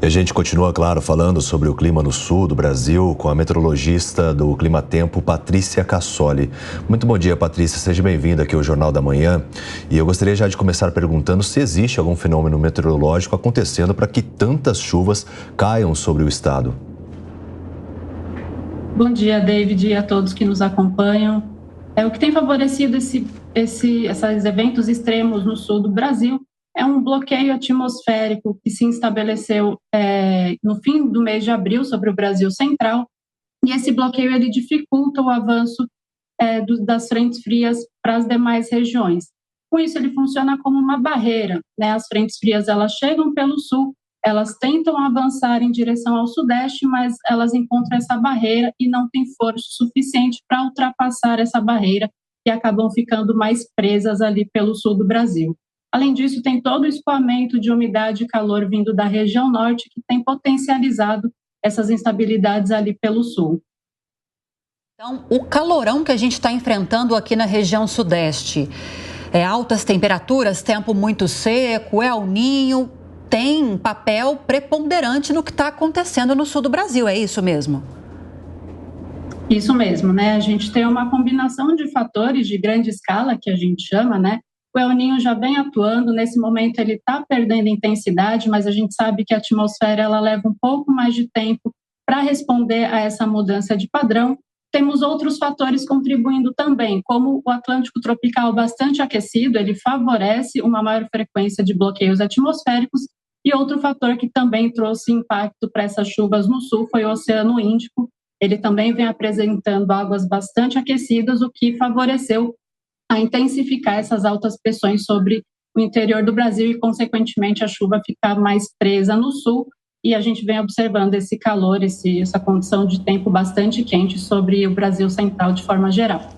E a gente continua, claro, falando sobre o clima no sul do Brasil com a meteorologista do Climatempo, Patrícia Cassoli. Muito bom dia, Patrícia. Seja bem-vinda aqui ao Jornal da Manhã. E eu gostaria já de começar perguntando se existe algum fenômeno meteorológico acontecendo para que tantas chuvas caiam sobre o estado. Bom dia, David, e a todos que nos acompanham. O que tem favorecido esses eventos extremos no sul do Brasil é um bloqueio atmosférico que se estabeleceu no fim do mês de abril sobre o Brasil Central, e esse bloqueio ele dificulta o avanço das frentes frias para as demais regiões. Com isso, ele funciona como uma barreira, né? As frentes frias elas chegam pelo sul, elas tentam avançar em direção ao sudeste, mas elas encontram essa barreira e não têm força suficiente para ultrapassar essa barreira e acabam ficando mais presas ali pelo sul do Brasil. Além disso, tem todo o escoamento de umidade e calor vindo da região norte que tem potencializado essas instabilidades ali pelo sul. Então, o calorão que a gente está enfrentando aqui na região sudeste, altas temperaturas, tempo muito seco, El Niño, tem papel preponderante no que está acontecendo no sul do Brasil, é isso mesmo? Isso mesmo, né? A gente tem uma combinação de fatores de grande escala, que a gente chama, né? O El Niño já vem atuando, nesse momento ele está perdendo intensidade, mas a gente sabe que a atmosfera ela leva um pouco mais de tempo para responder a essa mudança de padrão. Temos outros fatores contribuindo também, como o Atlântico tropical bastante aquecido, ele favorece uma maior frequência de bloqueios atmosféricos, e outro fator que também trouxe impacto para essas chuvas no sul foi o Oceano Índico. Ele também vem apresentando águas bastante aquecidas, o que favoreceu a intensificar essas altas pressões sobre o interior do Brasil e, consequentemente, a chuva ficar mais presa no sul. E a gente vem observando esse calor, essa condição de tempo bastante quente sobre o Brasil Central de forma geral.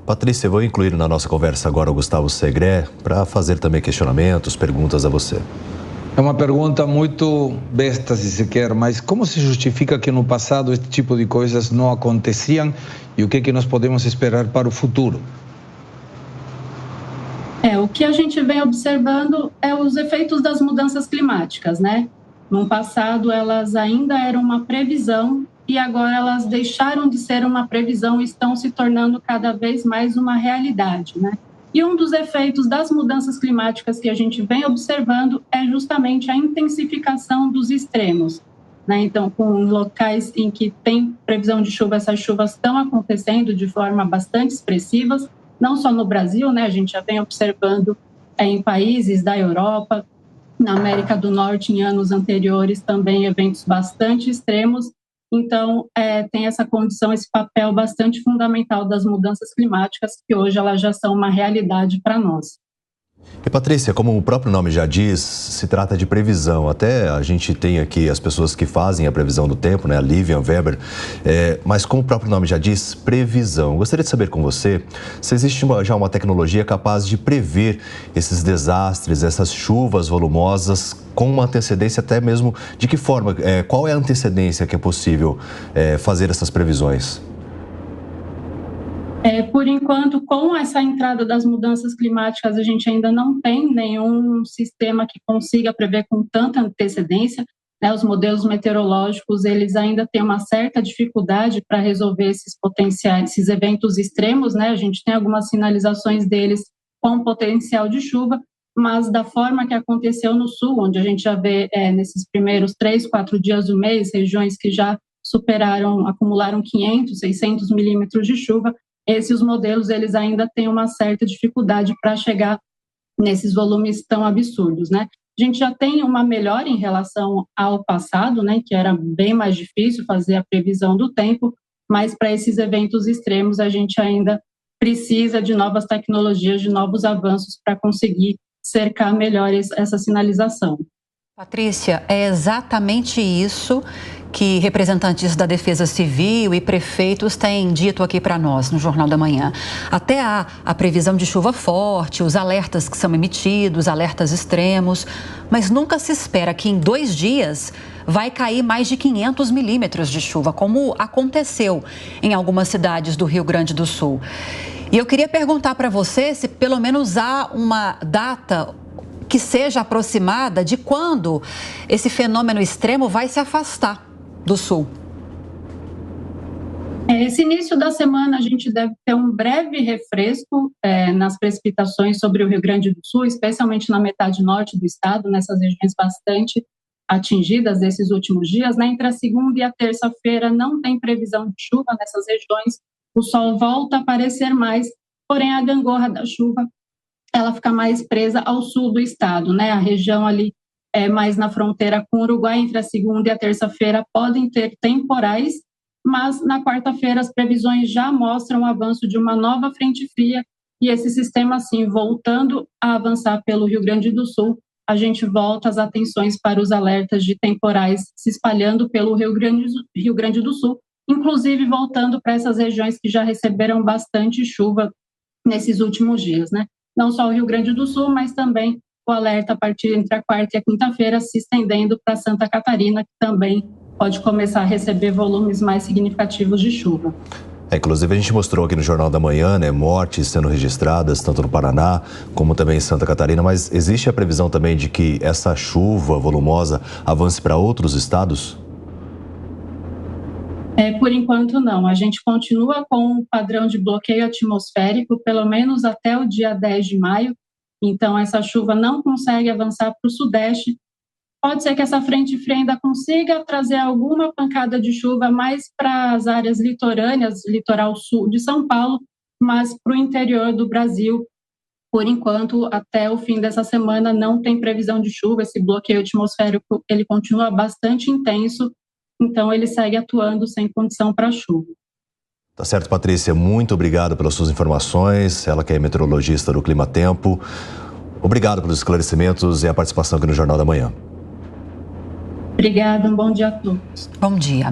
Patrícia, eu vou incluir na nossa conversa agora o Gustavo Segré para fazer também questionamentos, perguntas a você. É uma pergunta muito besta, se se quer, mas como se justifica que no passado este tipo de coisas não aconteciam e o que nós podemos esperar para o futuro? O que a gente vem observando é os efeitos das mudanças climáticas, né? No passado, elas ainda eram uma previsão e agora elas deixaram de ser uma previsão e estão se tornando cada vez mais uma realidade, né? E um dos efeitos das mudanças climáticas que a gente vem observando é justamente a intensificação dos extremos, né? Então, com locais em que tem previsão de chuva, essas chuvas estão acontecendo de forma bastante expressivas, não só no Brasil, né? A gente já vem observando em países da Europa, na América do Norte, em anos anteriores, também eventos bastante extremos. Então, tem essa condição, esse papel bastante fundamental das mudanças climáticas, que hoje elas já são uma realidade para nós. E Patrícia, como o próprio nome já diz, se trata de previsão. Até a gente tem aqui as pessoas que fazem a previsão do tempo, né? A Lívia Weber. Mas como o próprio nome já diz, previsão. Gostaria de saber com você se existe já uma tecnologia capaz de prever esses desastres, essas chuvas volumosas com uma antecedência até mesmo de que forma, qual é a antecedência que é possível fazer essas previsões? Por enquanto, com essa entrada das mudanças climáticas, a gente ainda não tem nenhum sistema que consiga prever com tanta antecedência, né? Os modelos meteorológicos, eles ainda têm uma certa dificuldade para resolver esses eventos extremos, né? A gente tem algumas sinalizações deles com potencial de chuva, mas da forma que aconteceu no sul, onde a gente já vê nesses primeiros 3, 4 dias do mês, regiões que já acumularam 500, 600 milímetros de chuva, esses modelos eles ainda têm uma certa dificuldade para chegar nesses volumes tão absurdos, né? A gente já tem uma melhora em relação ao passado, né, que era bem mais difícil fazer a previsão do tempo, mas para esses eventos extremos a gente ainda precisa de novas tecnologias, de novos avanços para conseguir cercar melhor essa sinalização. Patrícia, é exatamente isso que representantes da Defesa Civil e prefeitos têm dito aqui para nós no Jornal da Manhã. Até há a previsão de chuva forte, os alertas que são emitidos, alertas extremos, mas nunca se espera que em 2 dias vai cair mais de 500 milímetros de chuva, como aconteceu em algumas cidades do Rio Grande do Sul. E eu queria perguntar para você se pelo menos há uma data que seja aproximada de quando esse fenômeno extremo vai se afastar do sul? Esse início da semana a gente deve ter um breve refresco nas precipitações sobre o Rio Grande do Sul, especialmente na metade norte do estado, nessas regiões bastante atingidas desses últimos dias. Entre a segunda e a terça-feira não tem previsão de chuva nessas regiões, o sol volta a aparecer mais, porém a gangorra da chuva ela fica mais presa ao sul do estado, A região ali mais na fronteira com o Uruguai, entre a segunda e a terça-feira podem ter temporais, mas na quarta-feira as previsões já mostram o avanço de uma nova frente fria e esse sistema, assim, voltando a avançar pelo Rio Grande do Sul, a gente volta as atenções para os alertas de temporais se espalhando pelo Rio Grande do Sul, inclusive voltando para essas regiões que já receberam bastante chuva nesses últimos dias, Não só o Rio Grande do Sul, mas também o alerta a partir entre a quarta e a quinta-feira se estendendo para Santa Catarina, que também pode começar a receber volumes mais significativos de chuva. Inclusive, a gente mostrou aqui no Jornal da Manhã, mortes sendo registradas, tanto no Paraná como também em Santa Catarina, mas existe a previsão também de que essa chuva volumosa avance para outros estados? Por enquanto, não. A gente continua com um padrão de bloqueio atmosférico, pelo menos até o dia 10 de maio. Então, essa chuva não consegue avançar para o sudeste. Pode ser que essa frente fria ainda consiga trazer alguma pancada de chuva mais para as áreas litorâneas, litoral sul de São Paulo, mas para o interior do Brasil, por enquanto, até o fim dessa semana, não tem previsão de chuva. Esse bloqueio atmosférico ele continua bastante intenso, então ele segue atuando sem condição para chuva. Tá certo, Patrícia. Muito obrigado pelas suas informações. Ela que é meteorologista do Clima Tempo. Obrigado pelos esclarecimentos e a participação aqui no Jornal da Manhã. Obrigada, um bom dia a todos. Bom dia.